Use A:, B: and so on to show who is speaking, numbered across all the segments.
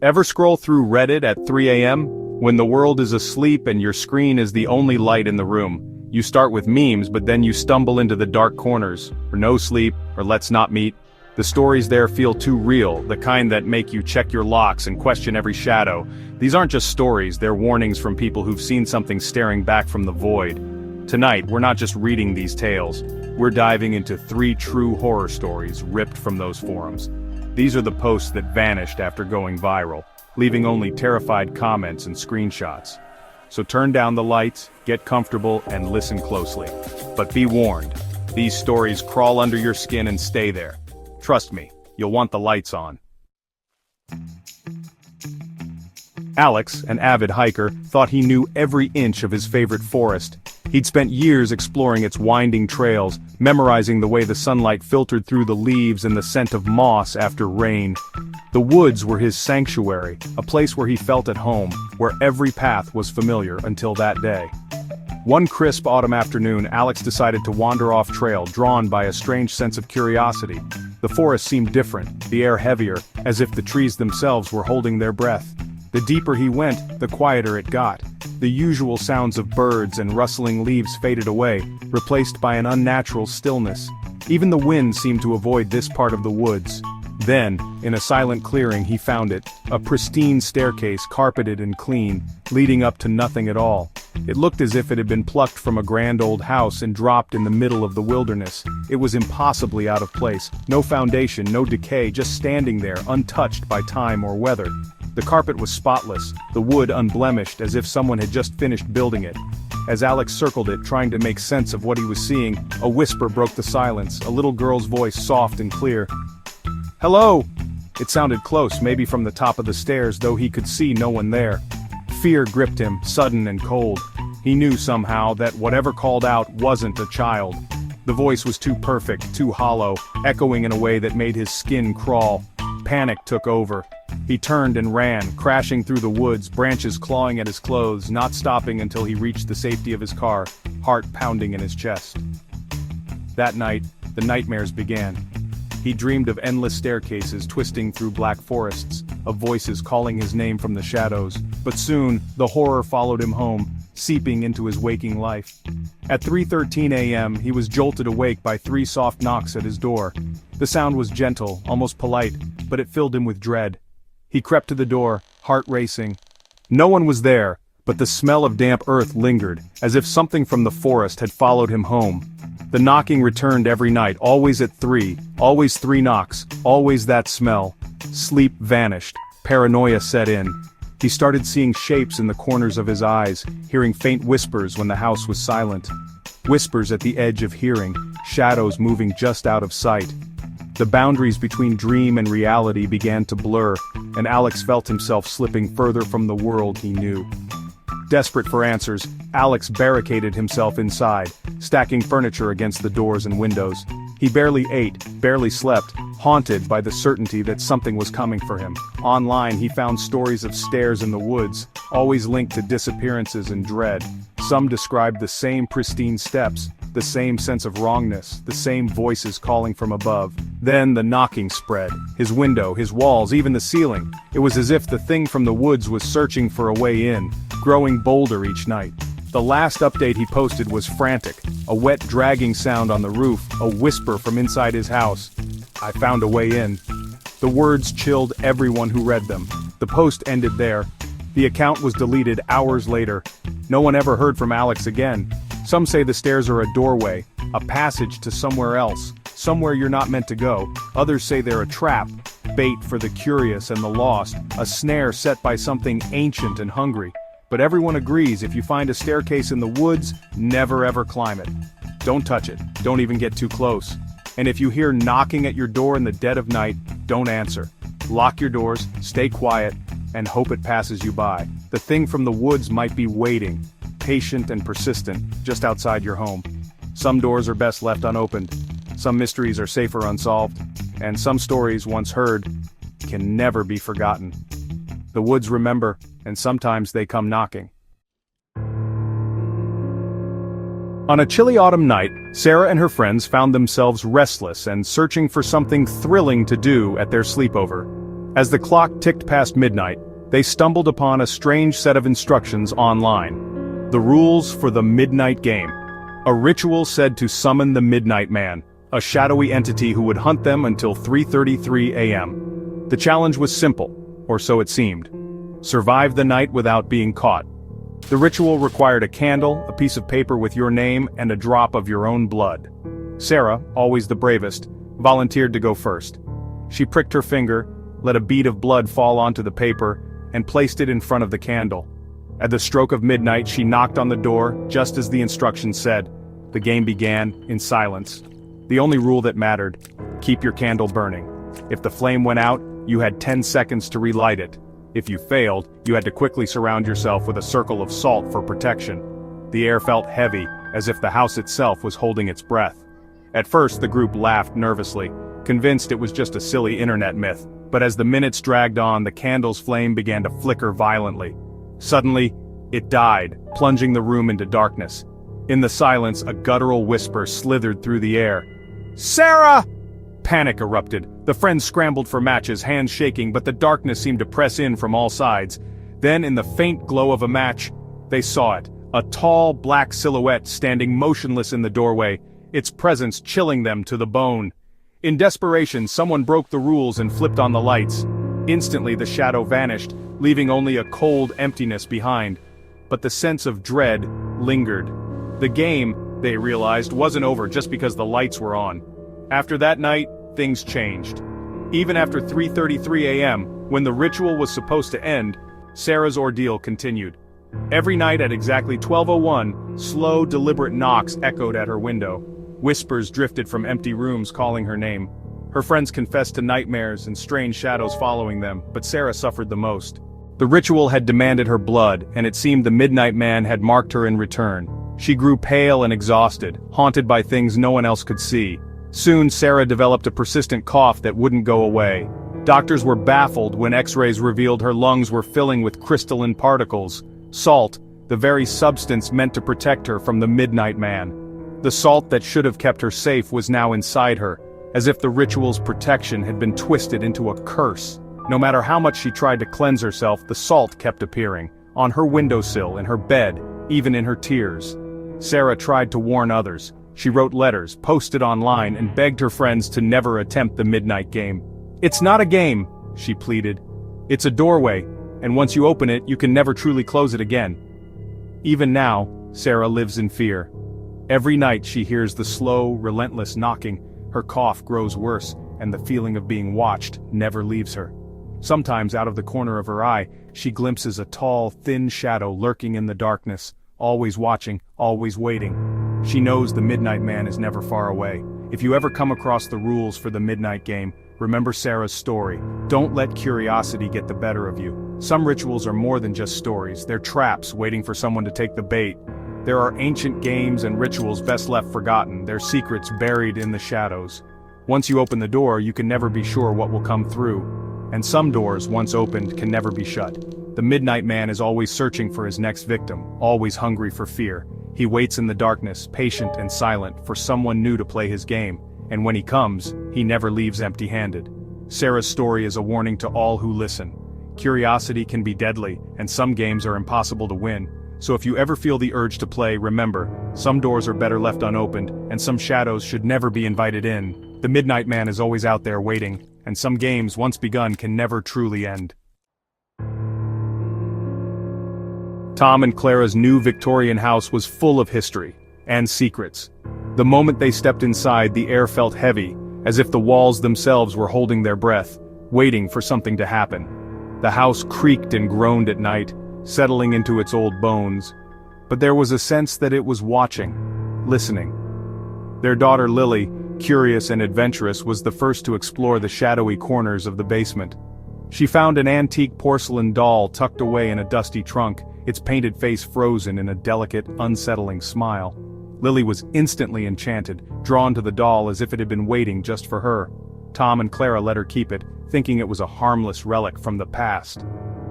A: Ever scroll through Reddit at 3 a.m.? When the world is asleep and your screen is the only light in the room. You start with memes, but then you stumble into the dark corners, or no sleep, or let's not meet. The stories there feel too real, the kind that make you check your locks and question every shadow. These aren't just stories, they're warnings from people who've seen something staring back from the void. Tonight, we're not just reading these tales, we're diving into 3 true horror stories ripped from those forums. These are the posts that vanished after going viral, leaving only terrified comments and screenshots. So turn down the lights, get comfortable, and listen closely. But be warned, these stories crawl under your skin and stay there. Trust me, you'll want the lights on. Alex, an avid hiker, thought he knew every inch of his favorite forest. He'd spent years exploring its winding trails, memorizing the way the sunlight filtered through the leaves and the scent of moss after rain. The woods were his sanctuary, a place where he felt at home, where every path was familiar until that day. One crisp autumn afternoon, Alex decided to wander off trail, drawn by a strange sense of curiosity. The forest seemed different, the air heavier, as if the trees themselves were holding their breath. The deeper he went, the quieter it got. The usual sounds of birds and rustling leaves faded away, replaced by an unnatural stillness. Even the wind seemed to avoid this part of the woods. Then, in a silent clearing, he found it, a pristine staircase carpeted and clean, leading up to nothing at all. It looked as if it had been plucked from a grand old house and dropped in the middle of the wilderness. It was impossibly out of place, no foundation, no decay, just standing there, untouched by time or weather. The carpet was spotless, the wood unblemished, as if someone had just finished building it. As Alex circled it, trying to make sense of what he was seeing, a whisper broke the silence, a little girl's voice soft and clear. "Hello!" It sounded close, maybe from the top of the stairs, though he could see no one there. Fear gripped him, sudden and cold. He knew somehow that whatever called out wasn't a child. The voice was too perfect, too hollow, echoing in a way that made his skin crawl. Panic took over. He turned and ran, crashing through the woods, branches clawing at his clothes, not stopping until he reached the safety of his car, heart pounding in his chest. That night, the nightmares began. He dreamed of endless staircases twisting through black forests, of voices calling his name from the shadows, but soon, the horror followed him home, seeping into his waking life. At 3:13 a.m., he was jolted awake by 3 soft knocks at his door. The sound was gentle, almost polite, but it filled him with dread. He crept to the door, heart racing. No one was there, but the smell of damp earth lingered, as if something from the forest had followed him home. The knocking returned every night, always at 3, always 3 knocks, always that smell. Sleep vanished, paranoia set in. He started seeing shapes in the corners of his eyes, hearing faint whispers when the house was silent. Whispers at the edge of hearing, shadows moving just out of sight. The boundaries between dream and reality began to blur, and Alex felt himself slipping further from the world he knew. Desperate for answers, Alex barricaded himself inside, stacking furniture against the doors and windows. He barely ate, barely slept, haunted by the certainty that something was coming for him. Online he found stories of stairs in the woods, always linked to disappearances and dread. Some described the same pristine steps, the same sense of wrongness, the same voices calling from above. Then the knocking spread. His window, his walls, even the ceiling. It was as if the thing from the woods was searching for a way in, growing bolder each night. The last update he posted was frantic, a wet dragging sound on the roof, a whisper from inside his house. "I found a way in." The words chilled everyone who read them. The post ended there. The account was deleted hours later. No one ever heard from Alex again. Some say the stairs are a doorway, a passage to somewhere else, somewhere you're not meant to go. Others say they're a trap, bait for the curious and the lost, a snare set by something ancient and hungry. But everyone agrees if you find a staircase in the woods, never ever climb it. Don't touch it, don't even get too close. And if you hear knocking at your door in the dead of night, don't answer. Lock your doors, stay quiet, and hope it passes you by. The thing from the woods might be waiting, patient and persistent, just outside your home. Some doors are best left unopened, some mysteries are safer unsolved, and some stories once heard can never be forgotten. The woods remember, and sometimes they come knocking. On a chilly autumn night, Sarah and her friends found themselves restless and searching for something thrilling to do at their sleepover. As the clock ticked past midnight, they stumbled upon a strange set of instructions online. The rules for the Midnight Game. A ritual said to summon the Midnight Man, a shadowy entity who would hunt them until 3:33 a.m. The challenge was simple, or so it seemed. Survive the night without being caught. The ritual required a candle, a piece of paper with your name, and a drop of your own blood. Sarah, always the bravest, volunteered to go first. She pricked her finger, let a bead of blood fall onto the paper, and placed it in front of the candle. At the stroke of midnight, she knocked on the door, just as the instructions said. The game began, in silence. The only rule that mattered: keep your candle burning. If the flame went out, you had 10 seconds to relight it. If you failed, you had to quickly surround yourself with a circle of salt for protection. The air felt heavy, as if the house itself was holding its breath. At first, the group laughed nervously, convinced it was just a silly internet myth. But as the minutes dragged on, the candle's flame began to flicker violently. Suddenly, it died, plunging the room into darkness. In the silence, a guttural whisper slithered through the air. "Sarah!" Panic erupted. The friends scrambled for matches, hands shaking, but the darkness seemed to press in from all sides. Then, in the faint glow of a match, they saw it. A tall, black silhouette standing motionless in the doorway, its presence chilling them to the bone. In desperation, someone broke the rules and flipped on the lights. Instantly, the shadow vanished, leaving only a cold emptiness behind. But the sense of dread lingered. The game, they realized, wasn't over just because the lights were on. After that night, things changed. Even after 3:33 a.m., when the ritual was supposed to end, Sarah's ordeal continued. Every night at exactly 12:01, slow, deliberate knocks echoed at her window. Whispers drifted from empty rooms calling her name. Her friends confessed to nightmares and strange shadows following them, but Sarah suffered the most. The ritual had demanded her blood, and it seemed the Midnight Man had marked her in return. She grew pale and exhausted, haunted by things no one else could see. Soon Sarah developed a persistent cough that wouldn't go away. Doctors were baffled when X-rays revealed her lungs were filling with crystalline particles. Salt, the very substance meant to protect her from the Midnight Man. The salt that should have kept her safe was now inside her, as if the ritual's protection had been twisted into a curse. No matter how much she tried to cleanse herself, the salt kept appearing, on her windowsill, in her bed, even in her tears. Sarah tried to warn others. She wrote letters, posted online, and begged her friends to never attempt the Midnight Game. "It's not a game," she pleaded. "It's a doorway, and once you open it, you can never truly close it again." Even now, Sarah lives in fear. Every night she hears the slow, relentless knocking, her cough grows worse, and the feeling of being watched never leaves her. Sometimes out of the corner of her eye, she glimpses a tall, thin shadow lurking in the darkness, always watching, always waiting. She knows the Midnight Man is never far away. If you ever come across the rules for the Midnight Game, remember Sarah's story. Don't let curiosity get the better of you. Some rituals are more than just stories, they're traps waiting for someone to take the bait. There are ancient games and rituals best left forgotten, their secrets buried in the shadows. Once you open the door, you can never be sure what will come through. And some doors, once opened, can never be shut. The Midnight Man is always searching for his next victim, always hungry for fear. He waits in the darkness, patient and silent, for someone new to play his game. And when he comes, he never leaves empty-handed. Sarah's story is a warning to all who listen. Curiosity can be deadly, and some games are impossible to win. So if you ever feel the urge to play, remember, some doors are better left unopened, and some shadows should never be invited in. The Midnight Man is always out there waiting, and some games, once begun, can never truly end. Tom and Clara's new Victorian house was full of history and secrets. The moment they stepped inside, the air felt heavy, as if the walls themselves were holding their breath, waiting for something to happen. The house creaked and groaned at night, settling into its old bones. But there was a sense that it was watching, listening. Their daughter Lily, curious and adventurous, was the first to explore the shadowy corners of the basement. She found an antique porcelain doll tucked away in a dusty trunk, its painted face frozen in a delicate, unsettling smile. Lily was instantly enchanted, drawn to the doll as if it had been waiting just for her. Tom and Clara let her keep it, thinking it was a harmless relic from the past.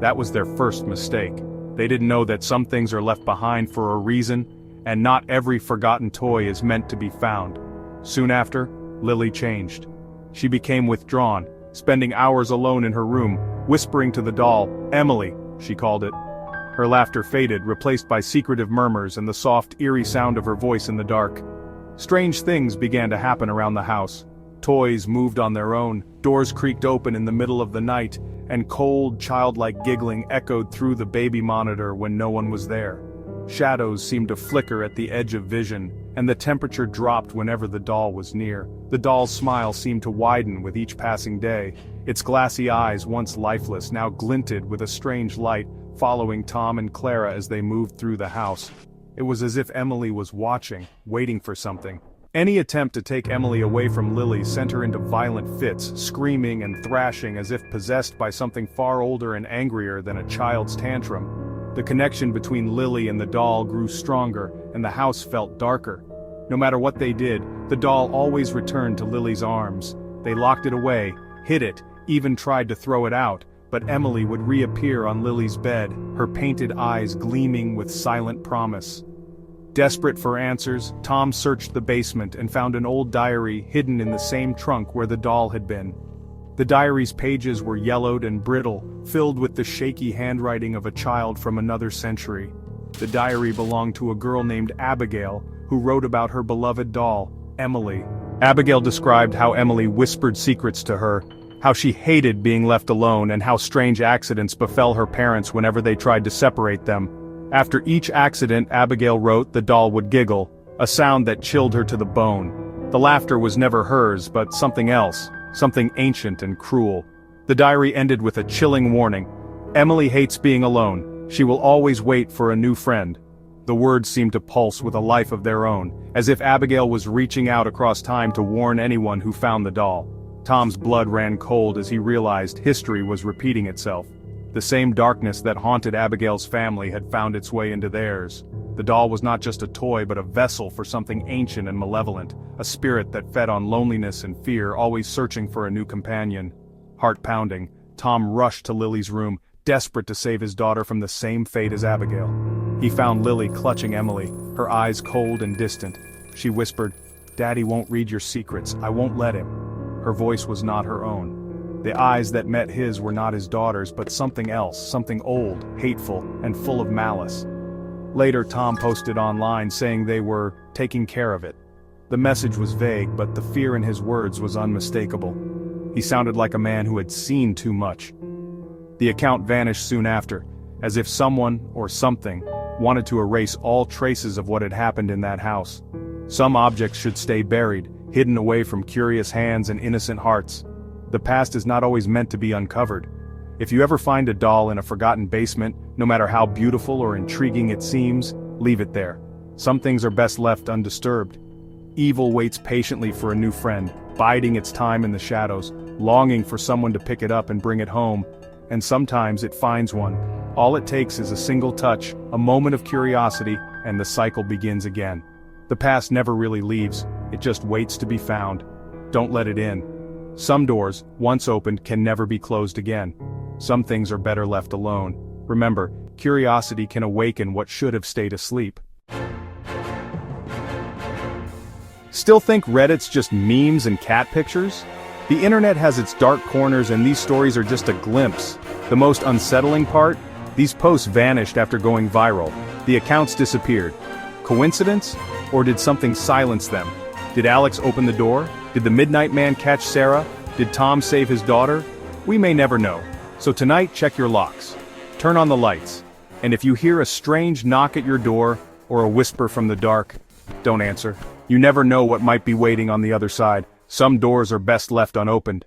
A: That was their first mistake. They didn't know that some things are left behind for a reason, and not every forgotten toy is meant to be found. Soon after, Lily changed. She became withdrawn, spending hours alone in her room, whispering to the doll, "Emily," she called it. Her laughter faded, replaced by secretive murmurs and the soft, eerie sound of her voice in the dark. Strange things began to happen around the house. Toys moved on their own, doors creaked open in the middle of the night, and cold, childlike giggling echoed through the baby monitor when no one was there. Shadows seemed to flicker at the edge of vision, and the temperature dropped whenever the doll was near. The doll's smile seemed to widen with each passing day. Its glassy eyes, once lifeless, now glinted with a strange light, following Tom and Clara as they moved through the house. It was as if Emily was watching, waiting for something. Any attempt to take Emily away from Lily sent her into violent fits, screaming and thrashing as if possessed by something far older and angrier than a child's tantrum. The connection between Lily and the doll grew stronger, and the house felt darker. No matter what they did, the doll always returned to Lily's arms. They locked it away, hid it, even tried to throw it out, but Emily would reappear on Lily's bed, her painted eyes gleaming with silent promise. Desperate for answers, Tom searched the basement and found an old diary hidden in the same trunk where the doll had been. The diary's pages were yellowed and brittle, filled with the shaky handwriting of a child from another century. The diary belonged to a girl named Abigail, who wrote about her beloved doll, Emily. Abigail described how Emily whispered secrets to her, how she hated being left alone, and how strange accidents befell her parents whenever they tried to separate them. After each accident, Abigail wrote, the doll would giggle, a sound that chilled her to the bone. The laughter was never hers, but something else, something ancient and cruel. The diary ended with a chilling warning. Emily hates being alone. She will always wait for a new friend. The words seemed to pulse with a life of their own, as if Abigail was reaching out across time to warn anyone who found the doll. Tom's blood ran cold as he realized history was repeating itself. The same darkness that haunted Abigail's family had found its way into theirs. The doll was not just a toy but a vessel for something ancient and malevolent, a spirit that fed on loneliness and fear, always searching for a new companion. Heart pounding, Tom rushed to Lily's room, desperate to save his daughter from the same fate as Abigail. He found Lily clutching Emily, her eyes cold and distant. She whispered, "Daddy won't read your secrets, I won't let him." Her voice was not her own. The eyes that met his were not his daughter's but something else, something old, hateful, and full of malice. Later Tom posted online saying they were taking care of it. The message was vague, but the fear in his words was unmistakable. He sounded like a man who had seen too much. The account vanished soon after, as if someone, or something, wanted to erase all traces of what had happened in that house. Some objects should stay buried, hidden away from curious hands and innocent hearts. The past is not always meant to be uncovered. If you ever find a doll in a forgotten basement, no matter how beautiful or intriguing it seems, leave it there. Some things are best left undisturbed. Evil waits patiently for a new friend, biding its time in the shadows, longing for someone to pick it up and bring it home. And sometimes it finds one. All it takes is a single touch, a moment of curiosity, and the cycle begins again. The past never really leaves, it just waits to be found. Don't let it in. Some doors, once opened, can never be closed again. Some things are better left alone. Remember, curiosity can awaken what should have stayed asleep. Still think Reddit's just memes and cat pictures? The internet has its dark corners and these stories are just a glimpse. The most unsettling part? These posts vanished after going viral. The accounts disappeared. Coincidence? Or did something silence them? Did Alex open the door? Did the Midnight Man catch Sarah? Did Tom save his daughter? We may never know. So tonight, check your locks. Turn on the lights. And if you hear a strange knock at your door, or a whisper from the dark, don't answer. You never know what might be waiting on the other side. Some doors are best left unopened.